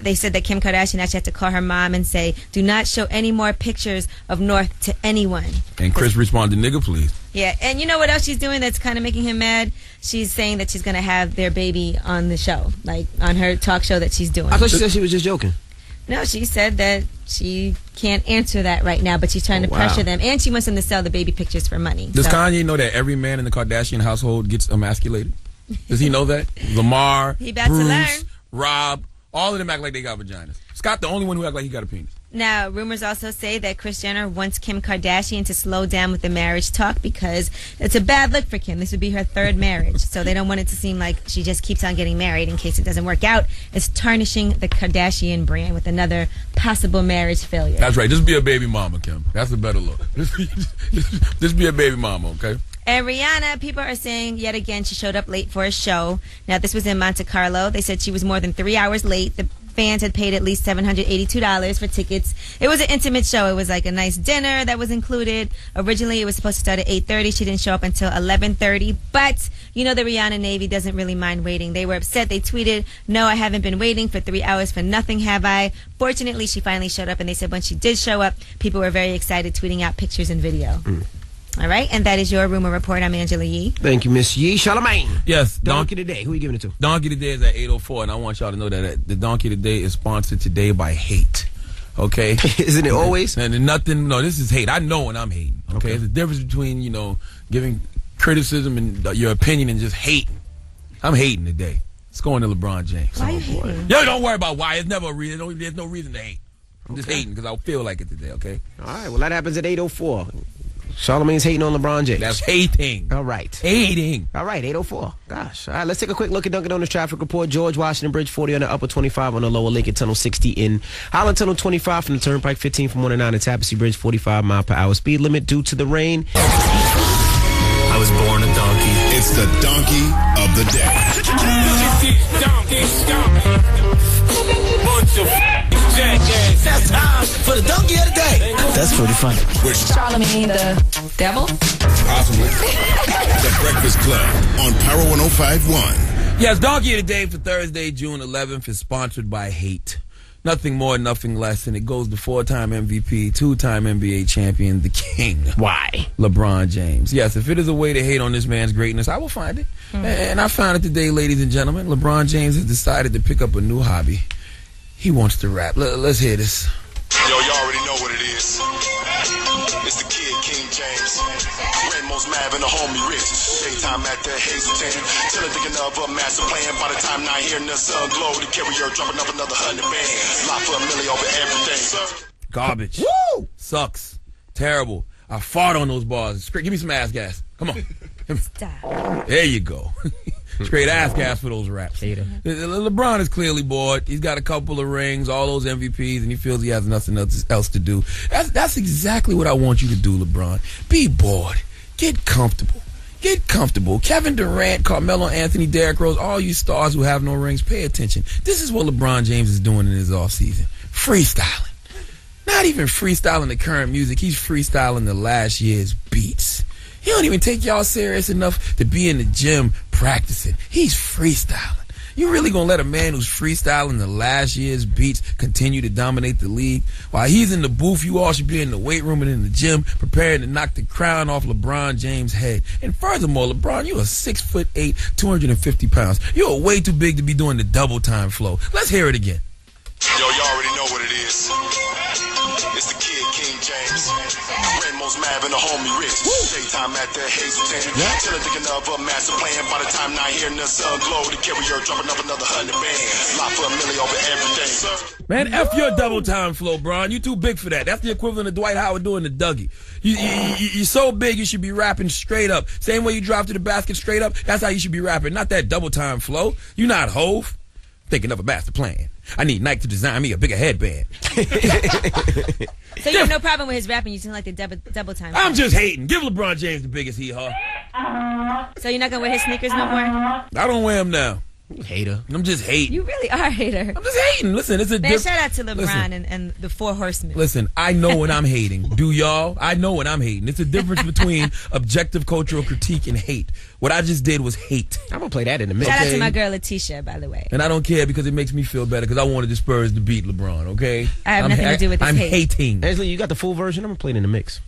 they said that Kim Kardashian actually had to call her mom and say, do not show any more pictures of North to anyone. And Chris responded, nigga, please. Yeah, and you know what else she's doing that's kind of making him mad? She's saying that she's going to have their baby on the show, like on her talk show that she's doing. I thought she said she was just joking. No, she said that she can't answer that right now, but she's trying to pressure them. And she wants them to sell the baby pictures for money. Does Kanye know that every man in the Kardashian household gets emasculated? Does he know that? Lamar, he about to learn. Rob, all of them act like they got vaginas. Scott, the only one who act like he got a penis. Now, rumors also say that Kris Jenner wants Kim Kardashian to slow down with the marriage talk because it's a bad look for Kim. This would be her 3rd marriage. So they don't want it to seem like she just keeps on getting married in case it doesn't work out. It's tarnishing the Kardashian brand with another possible marriage failure. That's right. Just be a baby mama, Kim. That's a better look. Just be a baby mama, okay? And Rihanna, people are saying yet again she showed up late for a show. Now, this was in Monte Carlo. They said she was more than 3 hours late. The fans had paid at least $782 for tickets. It was an intimate show. It was like a nice dinner that was included. Originally, it was supposed to start at 8:30. She didn't show up until 11:30. But, you know, the Rihanna Navy doesn't really mind waiting. They were upset. They tweeted, no, I haven't been waiting for 3 hours for nothing, have I? Fortunately, she finally showed up. And they said when she did show up, people were very excited, tweeting out pictures and video. All right, and that is your Rumor Report. I'm Angela Yee. Thank you, Miss Yee. Charlamagne. Yes. Donkey Today. Who are you giving it to? Donkey Today is at 8:04, and I want y'all to know that the Donkey Today is sponsored today by hate. Okay? Isn't it always? And nothing. No, this is hate. I know when I'm hating. Okay? There's a difference between, you know, giving criticism and your opinion and just hating. I'm hating today. It's going to LeBron James. Why are you hating? Yo, don't worry about why. There's never a reason. There's no reason to hate. I'm just hating because I feel like it today, okay? All right, well, that happens at 8:04. Charlamagne's hating on LeBron James. That's hating. All right. Hating. All right, 8:04. Gosh. All right, let's take a quick look at Dunkin' Donuts traffic report. George Washington Bridge, 40 on the upper 25 on the lower Lincoln Tunnel, 60 in Highland Tunnel, 25 from the Turnpike, 15 from 1 to 9 at Tapestry Bridge, 45 mile per hour speed limit due to the rain. I was born a donkey. It's the Donkey of the Day. That's time for the Donkey of the Day. That's pretty funny. Charlamagne the devil? Possibly. The Breakfast Club on Power 105.1. Yes, Donkey of the Day for Thursday, June 11th is sponsored by hate. Nothing more, nothing less, and it goes to 4-time MVP, 2-time NBA champion, the King. Why? LeBron James. Yes, if it is a way to hate on this man's greatness, I will find it. And I found it today, ladies and gentlemen. LeBron James has decided to pick up a new hobby. He wants to rap. Let's hear this. Yo, you already know what it is. It's the kid, King James. Rainbows Mav and the homie Rich. Daytime at the Hazelton. Chillin' thinking of a master plan. By the time not hearing the sun glow, the carrier dropping up another 100 bands. Lot for a milli over everything. Garbage. Woo! Sucks. Terrible. I fought on those bars. Give me some ass gas. Come on. Stop. There you go. Straight ass gas for those raps. LeBron is clearly bored. He's got a couple of rings, all those MVPs, and he feels he has nothing else to do. That's exactly what I want you to do, LeBron. Be bored. Get comfortable. Get comfortable. Kevin Durant, Carmelo Anthony, Derrick Rose, all you stars who have no rings, pay attention. This is what LeBron James is doing in his offseason. Freestyling. Not even freestyling the current music. He's freestyling the last year's beats. He don't even take y'all serious enough to be in the gym practicing. He's freestyling. You really gonna let a man who's freestyling the last year's beats continue to dominate the league? While he's in the booth, you all should be in the weight room and in the gym preparing to knock the crown off LeBron James' head. And furthermore, LeBron, you're a 6'8", 250 pounds. You're way too big to be doing the double time flow. Let's hear it again. Yo, you already know what it is. It's the kid, King James. Rainbows Mav and the homie Rich. Daytime at the Hazelton. Chillin' thinking of a master plan. By the time not hearing the sun glow, the carrier dropping up another 100 bands. Lot for a milli over everything. Man, F your double time flow, Bron. You too big for that. That's the equivalent of Dwight Howard doing the Dougie. You're so big, you should be rapping straight up. Same way you drive to the basket straight up, that's how you should be rapping. Not that double time flow. You not Hove. Thinking of a master plan. I need Nike to design me a bigger headband. So you have no problem with his rapping? You seem like the double time. I'm just hating. Give LeBron James the biggest hee-haw. So you're not gonna wear his sneakers no more? I don't wear them now. Hater. I'm just hating. You really are a hater. I'm just hating. Listen, it's a Man, shout out to LeBron and the Four Horsemen. Listen, I know when I'm hating. Do y'all? I know when I'm hating. It's a difference between objective cultural critique and hate. What I just did was hate. I'm going to play that in a minute. Shout out to my girl Letitia, by the way. And I don't care because it makes me feel better because I wanted the Spurs to beat LeBron, okay? I have nothing to do with this I'm hate. hating. Angela, you got the full version? I'm going to play it in the mix.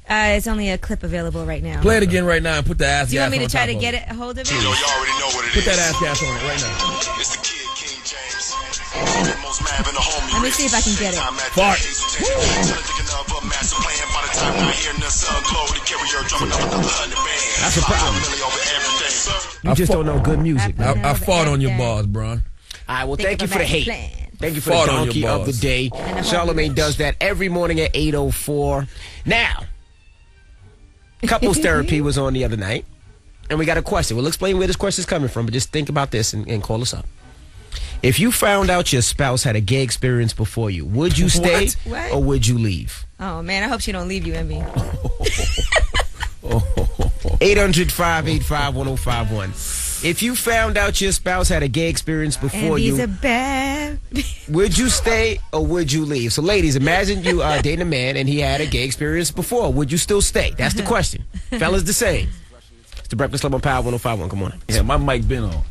It's only a clip available right now. Play it again right now and put the ass gas on. Do you want me to try to top get of it a hold of it? Yo, you already know what it Put is. that ass gas on it right now. It's the kid, King James. Rainbows Mav and the homie Let me Rich. see if I can get it. Daytime at the Fart. Hazelton. Chillin' thinking of a master plan. By the time not hearing the sun glow, the carrier dropping up another 100 bands. That's a problem. Lot for a milli over everything. You just don't know good music. I fought on your bars, Bron. All right, well, Think thank you of for the a hate. plan. Thank you for Fought the on your donkey of the balls. day. And the Charlamagne homie does that every morning at 8:04. Now, couples therapy was on the other night, and we got a question. We'll explain where this question is coming from, but just think about this and call us up. If you found out your spouse had a gay experience before you, would you stay What? or would you leave? Oh man, I hope she don't leave you and me. 800-585-1051. If you found out your spouse had a gay experience before And he's you, a bad. would you stay or would you leave? So, ladies, imagine you dating a man and he had a gay experience before. Would you still stay? That's the question. Fellas, the same. It's the Breakfast Club on Power 105.1. Good morning. Yeah, my mic been on.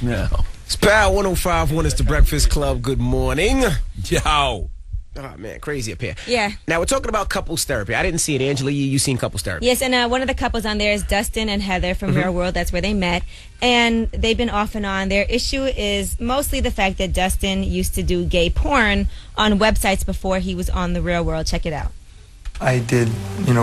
Yeah. It's Power 105.1. It's the Breakfast Club. Good morning. Yo. Oh, man, crazy up here. Yeah. Now, we're talking about couples therapy. I didn't see it. Angela, you seen couples therapy. Yes, and one of the couples on there is Dustin and Heather from Real World. That's where they met. And they've been off and on. Their issue is mostly the fact that Dustin used to do gay porn on websites before he was on the Real World. Check it out. I did,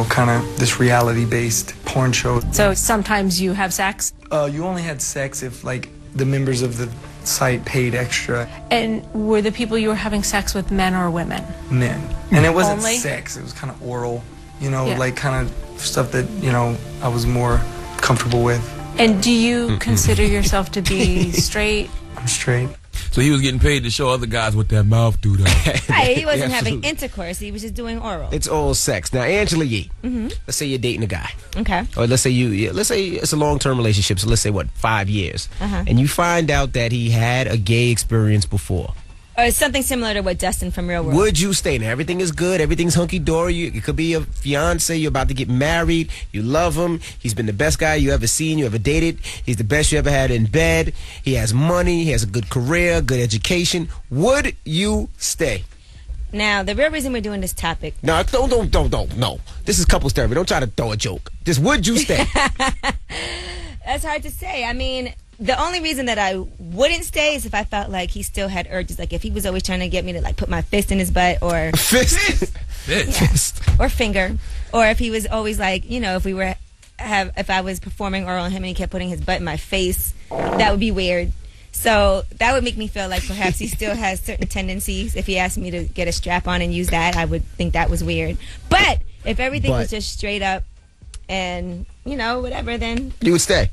kind of this reality-based porn show. So sometimes you have sex? You only had sex if, the members of the site paid extra. And were the people you were having sex with men or women? Men. And it wasn't Only? sex, it was kind of oral, Yeah. kind of stuff that, I was more comfortable with. And do you consider yourself to be straight? I'm straight. So he was getting paid to show other guys what that mouth do though. Right, he wasn't having Absolutely. intercourse. He was just doing oral. It's all sex. Now, Angela Yee, let's say you're dating a guy. Okay. Or let's say it's a long-term relationship. So let's say, 5 years. And you find out that he had a gay experience before. Or it's something similar to what Dustin from Real World. Would you stay? Now, everything is good. Everything's hunky-dory. It could be a fiance. You're about to get married. You love him. He's been the best guy you ever seen, you ever dated. He's the best you ever had in bed. He has money. He has a good career, good education. Would you stay? Now, the real reason we're doing this topic. No, don't. No. This is couples therapy. Don't try to throw a joke. Just would you stay? That's hard to say. I mean, the only reason that I wouldn't stay is if I felt like he still had urges. Like if he was always trying to get me to like put my fist in his butt or fist, or finger, or if he was always like, you know, if I was performing oral on him and he kept putting his butt in my face, that would be weird. So that would make me feel like perhaps he still has certain tendencies. If he asked me to get a strap on and use that, I would think that was weird. But if everything was just straight up and, you know, whatever, then you would stay.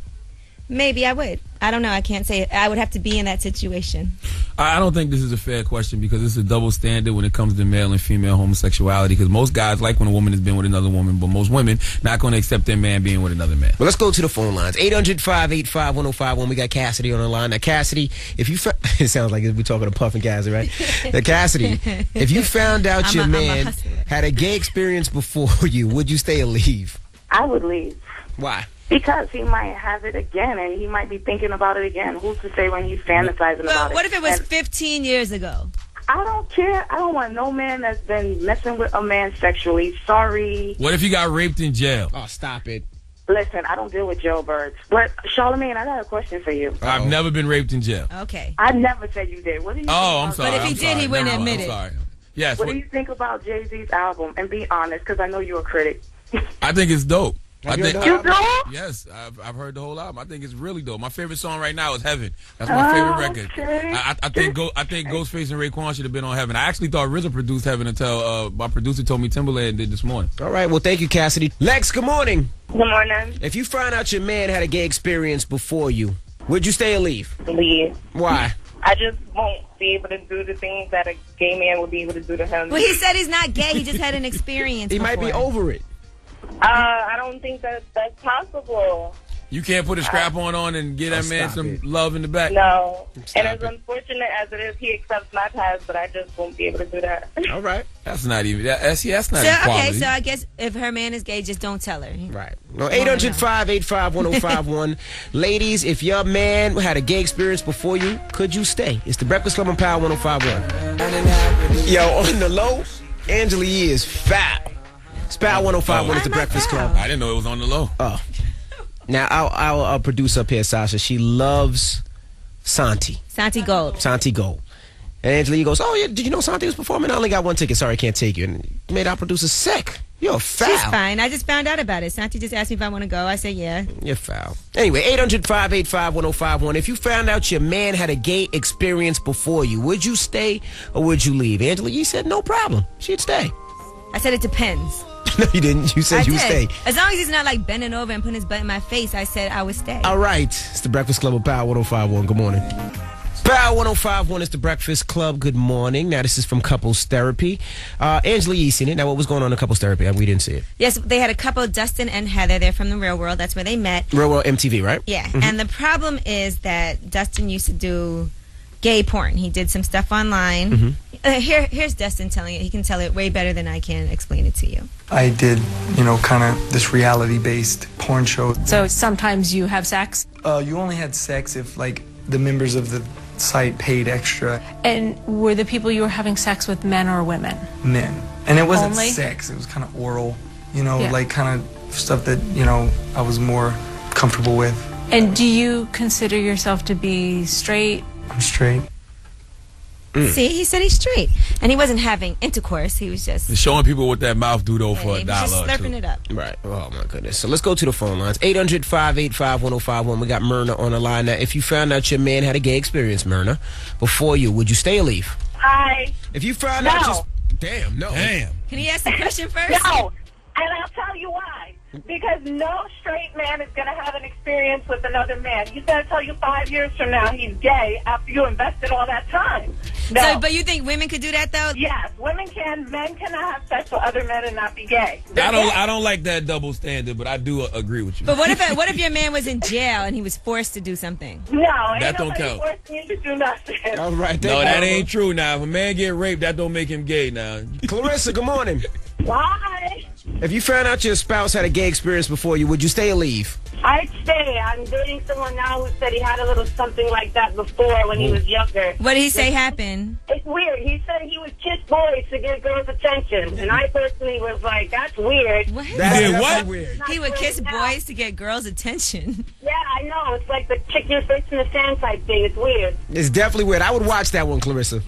Maybe I would. I don't know. I can't say it. I would have to be in that situation. I don't think this is a fair question because it's a double standard when it comes to male and female homosexuality. Because most guys like when a woman has been with another woman, but most women not going to accept their man being with another man. Well, let's go to the phone lines. 800-585-1051. We got Cassidy on the line. Now, Cassidy, if you it sounds like we're talking to Puff and Cassidy, right? Now, Cassidy, if you found out your man had a gay experience before you, would you stay or leave? I would leave. Why? Because he might have it again, and he might be thinking about it again. Who's to say when he's fantasizing about it? What if it was 15 years ago? I don't care. I don't want no man that's been messing with a man sexually. Sorry. What if you got raped in jail? Oh, stop it. Listen, I don't deal with jailbirds. But, Charlamagne, I got a question for you. I've never been raped in jail. Okay. I never said you did. What do you think I'm sorry. But if he did, he wouldn't admit it. I'm sorry. Yes. What do you think about Jay-Z's album? And be honest, because I know you're a critic. I think it's dope. You do? Yes, I've heard the whole album. I think it's really dope. My favorite song right now is Heaven. That's my favorite record. Okay. I think Ghostface and Raekwon should have been on Heaven. I actually thought RZA produced Heaven until my producer told me Timberland did this morning. All right, well, thank you, Cassidy. Lex, good morning. Good morning. If you find out your man had a gay experience before you, would you stay or leave? Leave. Why? I just won't be able to do the things that a gay man would be able to do to him. Well, he said he's not gay. He just had an experience. He might be over it. I don't think that's possible. You can't put a strap on and get that man some love in the back? No. And as unfortunate as it is, he accepts my past, but I just won't be able to do that. All right. That's not even, that's not so, equality. Okay, so I guess if her man is gay, just don't tell her. Right. No, 800-585-1051. Ladies, if your man had a gay experience before you, could you stay? It's the Breakfast Club on Power 105.1. Yo, on the low, Angela Yee is foul. It's Power 105.1 is the Breakfast Club. I didn't know it was on the low. Oh. Now, our producer up here, Sasha, she loves Santi. Santi Gold. Santi Gold. And Angela Yee goes, oh, yeah, did you know Santi was performing? I only got one ticket. Sorry, I can't take you. And made our producer sick. You're foul. She's fine. I just found out about it. Santi just asked me if I want to go. I said, yeah. You're foul. Anyway, 800-585-1051. If you found out your man had a gay experience before you, would you stay or would you leave? Angela Yee said no problem. She'd stay. I said it depends. No, you didn't. You said you would stay. As long as he's not like bending over and putting his butt in my face, I said I would stay. All right. It's the Breakfast Club of Power 105.1. Good morning. Power 105.1 is the Breakfast Club. Good morning. Now, this is from Couples Therapy. Angela Yee seen it. Now, what was going on in Couples Therapy? We didn't see it. Yes, they had a couple, Dustin and Heather. They're from the Real World. That's where they met. Real World MTV, right? Yeah. Mm-hmm. And the problem is that Dustin used to do gay porn. He did some stuff online. Mm-hmm. Here's Dustin telling it. He can tell it way better than I can explain it to you. I did, kind of this reality-based porn show. So sometimes you have sex? You only had sex if, the members of the site paid extra. And were the people you were having sex with men or women? Men. And it wasn't Only? sex. It was kind of oral, kind of stuff that, I was more comfortable with. And do you consider yourself to be straight? I'm straight. See, he said he's straight. And he wasn't having intercourse. He was just showing people what that mouth do, though, for $1. Just slurping it up. Right. Oh, my goodness. So let's go to the phone lines. 800-585-1051. We got Myrna on the line. Now, if you found out your man had a gay experience, Myrna, before you, would you stay or leave? Hi. If you found out just... Damn, no. Damn. Can he ask the question first? No. And I'll tell you why. Because no straight man is going to have an experience with another man. He's going to tell you 5 years from now he's gay after you invested all that time. No. So, but you think women could do that, though? Yes, women can. Men cannot have sex with other men and not be gay. I don't like that double standard, but I do agree with you. But what if your man was in jail and he was forced to do something? No, that don't count. Forcing you to do nothing. All right. No, that ain't true. Now, if a man get raped, that don't make him gay. Now, Clarissa, good morning. Why? If you found out your spouse had a gay experience before you, would you stay or leave? I'd stay. I'm dating someone now who said he had a little something like that before when he was younger. What did he say happened? It's weird. He said he would kiss boys to get girls' attention. And I personally was like, that's weird. What? That's weird. He would kiss boys to get girls' attention. Yeah, I know. It's like the kick your face in the sand type thing. It's weird. It's definitely weird. I would watch that one, Clarissa.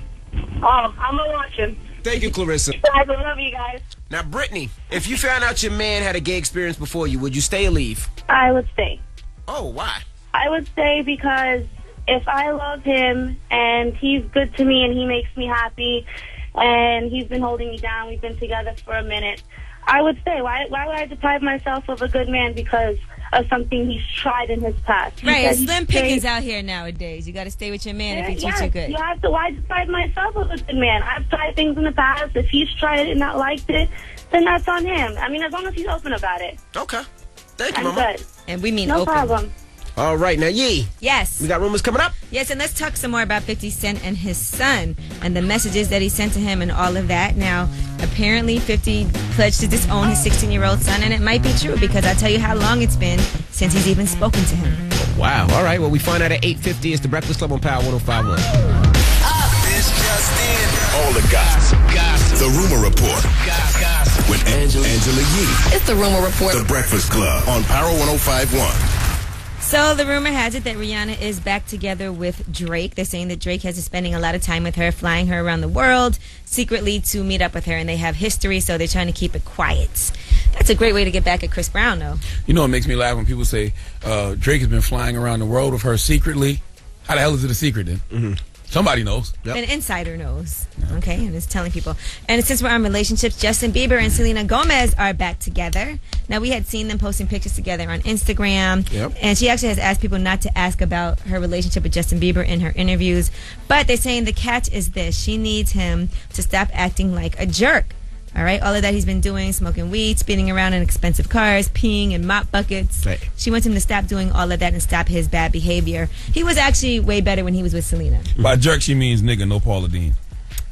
Oh, I'm going to watch him. Thank you, Clarissa. I love you guys. Now, Brittany, if you found out your man had a gay experience before you, would you stay or leave? I would stay. Oh, why? I would stay because if I love him and he's good to me and he makes me happy and he's been holding me down, we've been together for a minute, I would stay. Why would I deprive myself of a good man because of something he's tried in his past? Right, slim pickings out here nowadays. You got to stay with your man if he treats you good. You have to. Why deprive myself of a good man? I've tried things in the past. If he's tried it and not liked it, then that's on him. I mean, as long as he's open about it. Okay. Thank you, I'm Mama. good. And we mean no open. problem. All right, now, Yee. Yes. We got rumors coming up? Yes, and let's talk some more about 50 Cent and his son and the messages that he sent to him and all of that. Now, apparently 50 pledged to disown his 16-year-old son, and it might be true because I'll tell you how long it's been since he's even spoken to him. Oh, wow. All right, well, we find out at 8:50. It's the Breakfast Club on Power 105.1. This just in. All the gossip. The Rumor Report. With Angela Yee. It's the Rumor Report. The Breakfast Club on Power 105.1. So the rumor has it that Rihanna is back together with Drake. They're saying that Drake has been spending a lot of time with her, flying her around the world secretly to meet up with her, and they have history, so they're trying to keep it quiet. That's a great way to get back at Chris Brown, though. You know, it makes me laugh when people say Drake has been flying around the world with her secretly. How the hell is it a secret then? Mm-hmm. Somebody knows. Yep. An insider knows. Okay, and it's telling people. And since we're on relationships, Justin Bieber and Selena Gomez are back together. Now, we had seen them posting pictures together on Instagram. Yep. And she actually has asked people not to ask about her relationship with Justin Bieber in her interviews. But they're saying the catch is this. She needs him to stop acting like a jerk. All right, all of that he's been doing, smoking weed, speeding around in expensive cars, peeing in mop buckets. Right. She wants him to stop doing all of that and stop his bad behavior. He was actually way better when he was with Selena. By jerk, she means nigga, no Paula Deen.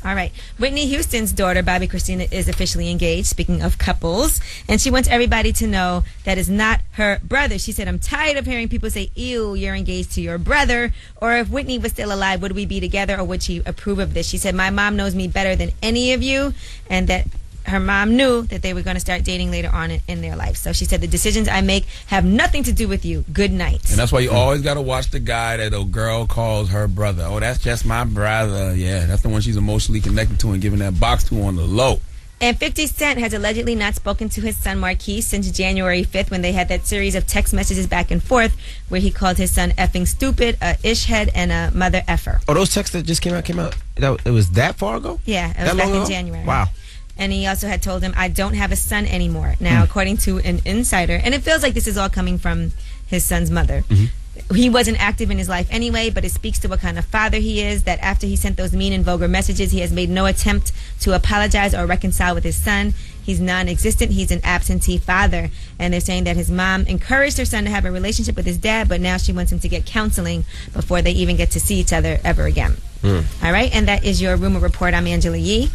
All right. Whitney Houston's daughter, Bobby Christina, is officially engaged, speaking of couples. And she wants everybody to know that is not her brother. She said, I'm tired of hearing people say, ew, you're engaged to your brother. Or if Whitney was still alive, would we be together or would she approve of this? She said, my mom knows me better than any of you, and that her mom knew that they were going to start dating later on in their life. So she said, the decisions I make have nothing to do with you. Good night. And that's why you always got to watch the guy that a girl calls her brother. Oh, that's just my brother. Yeah, that's the one she's emotionally connected to and giving that box to on the low. And 50 Cent has allegedly not spoken to his son Marquise since January 5th when they had that series of text messages back and forth where he called his son effing stupid, a ishhead, and a mother effer. Oh, those texts that just came out? It was that far ago? Yeah, it was back in January. Wow. And he also had told him, I don't have a son anymore. Now, according to an insider, and it feels like this is all coming from his son's mother. Mm-hmm. He wasn't active in his life anyway, but it speaks to what kind of father he is, that after he sent those mean and vulgar messages, he has made no attempt to apologize or reconcile with his son. He's non-existent. He's an absentee father. And they're saying that his mom encouraged her son to have a relationship with his dad, but now she wants him to get counseling before they even get to see each other ever again. All right, and that is your Rumor Report. I'm Angela Yee.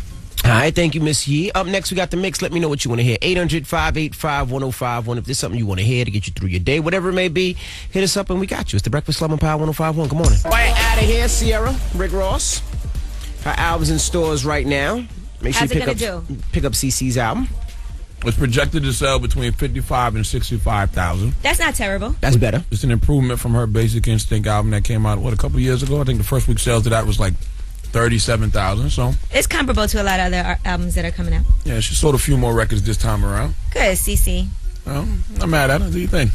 All right, thank you, Miss Yee. Up next, we got the mix. Let me know what you want to hear. 800-585-1051. If there's something you want to hear to get you through your day, whatever it may be, hit us up and we got you. It's the Breakfast Club on Power 105.1. Good morning. Right out of here, Sierra, Rick Ross. Her album's in stores right now. Make sure you pick up CeCe's album. It's projected to sell between 55 and 65,000. That's not terrible. That's better. It's an improvement from her Basic Instinct album that came out, a couple years ago? I think the first week sales to that was like 37,000. So it's comparable to a lot of other albums that are coming out. Yeah, she sold a few more records this time around. Good, CeCe. Well, I'm mad at her. What do you think?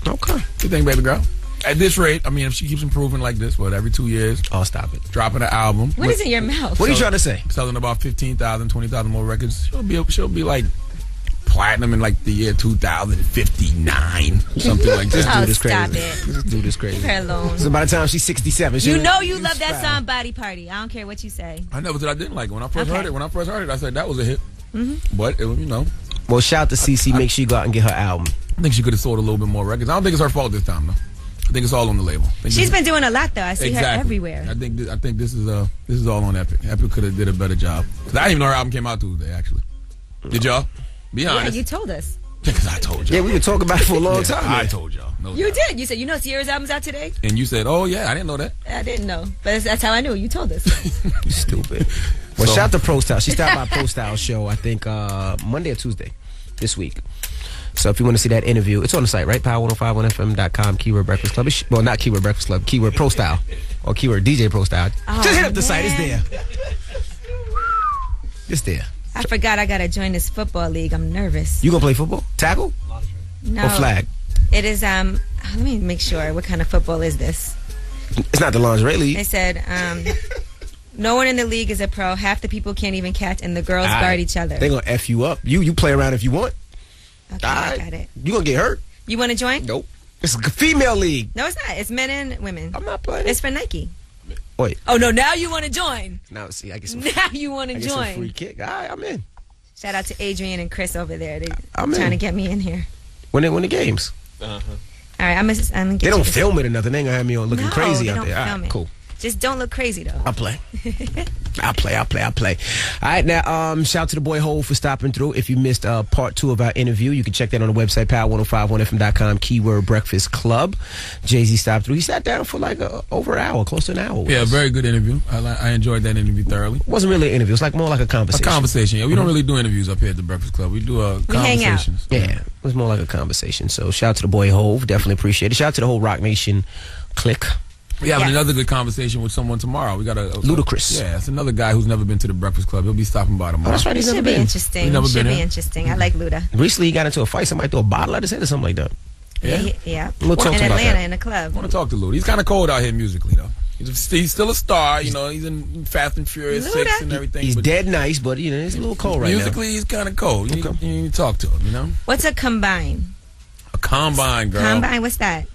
Okay. What do you think, baby girl? At this rate, I mean, if she keeps improving like this, every 2 years? Oh, stop it. Dropping an album. What is in your mouth? What are you trying to say? Selling about 15,000, 20,000 more records. She'll be like platinum in like the year 2059, something like that. Oh, stop it. This dude is crazy. Leave her alone. So by the time she's 67, you know you love that song "Body Party." I don't care what you say. I never said I didn't like it. When I first heard it, I said that was a hit. Mm-hmm. But Well, shout out to CeCe. Make sure you go out and get her album. I think she could have sold a little bit more records. I don't think it's her fault this time, though. I think it's all on the label. She's been doing a lot, though. I see her everywhere. I think this is all on Epic. Epic could have did a better job. 'Cause I didn't even know her album came out Tuesday. Actually, did y'all? Be honest. Yeah, you told us. Because I told you. Yeah, we were talking about it for a long time. I told y'all. No You doubt. did. You said, Sierra's album's out today? And you said, oh, yeah, I didn't know that. I didn't know. But that's how I knew. You told us. You stupid. Well, shout out to Pro Style. She stopped by Pro Style show, I think, Monday or Tuesday this week. So if you want to see that interview, it's on the site, right? Power1051fm.com, keyword Breakfast Club. Well, not keyword Breakfast Club, keyword Pro Style. Or keyword DJ Pro Style. Oh, just hit up the site. It's there. It's there. I forgot I got to join this football league. I'm nervous. You going to play football? Tackle? No. Or flag? It is, let me make sure. What kind of football is this? It's not the lingerie league. They said, no one in the league is a pro. Half the people can't even catch, and the girls guard each other. They're going to F you up. You play around if you want. Okay, I got it. You going to get hurt. You want to join? Nope. It's a female league. No, it's not. It's men and women. I'm not playing. It's for Nike. Wait. Oh, no, now you want to join. Now, see, I get some. Now you want to I get join. some free kick. All right, I'm in. Shout out to Adrian and Chris over there. They're I'm trying in. to get me in here. When they win the games. All right, I'm gonna get They you don't this. film it or nothing. They ain't gonna have me on looking crazy they out don't there. All film right, it. cool. Just don't look crazy, though. I'll play. I'll play. All right, now, shout out to the boy Hov for stopping through. If you missed part 2 of our interview, you can check that on the website, power1051fm.com, keyword Breakfast Club. Jay-Z stopped through. He sat down for like over an hour, close to an hour. Yeah, very good interview. I enjoyed that interview thoroughly. It wasn't really an interview. It was like more like a conversation. A conversation. Yeah, we don't really do interviews up here at the Breakfast Club. We do conversations. Hang out. Yeah, it was more like a conversation. So shout out to the boy Hov. Definitely appreciate it. Shout out to the whole Rock Nation clique. We have another good conversation with someone tomorrow. We got a Ludacris. Yeah, it's another guy who's never been to the Breakfast Club. He'll be stopping by tomorrow. Oh, that's right. He's It never should be been. interesting. He's never Should been be here. interesting. I like Luda. Recently, he got into a fight. Somebody threw a bottle at his head or something like that. Yeah. We'll talk in about Atlanta, that. in a club. I want to talk to Luda. He's kind of cold out here musically, though. He's still a star. You know, he's in Fast and Furious 6 and everything. He's but dead nice, but you know, he's a little cold right now. musically, he's kind of cold. You need to talk to him, you know? What's a combine? A combine, girl. Combine, what's that?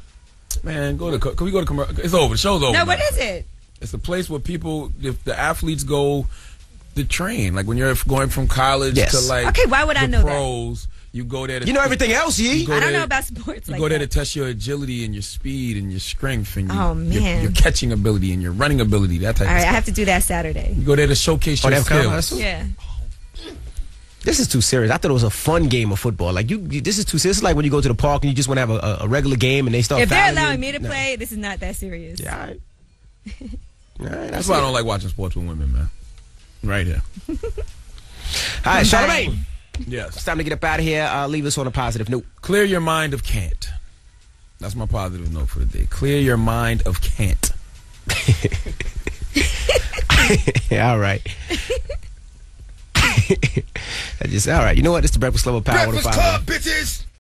Man, can we go to commercial? It's over. The show's over. No, now. what is it? It's a place where people, if the athletes go to train, like when you're going from college to like Okay, why would I know pros, you go there to You know everything else, Yee. I don't know about sports You like go there that. to test your agility and your speed and your strength and Oh, man. your catching ability and your running ability, that type All of right, I stuff. have to do that Saturday. You go there to showcase your they have combines skills. too? Yeah. This is too serious. I thought it was a fun game of football. Like this is too serious. This is like when you go to the park and you just want to have a regular game and they start. If they're fouling you. allowing me to No. play, this is not that serious. Yeah, all right. All right, That's why I don't like watching sports with women, man. Right here. All right, Charlamagne. Yes. It's time to get up out of here. Leave us on a positive note. Clear your mind of can't. That's my positive note for the day. Clear your mind of can't. All right. All right. You know what? It's the Breakfast Club of Power. Breakfast Club, bitches.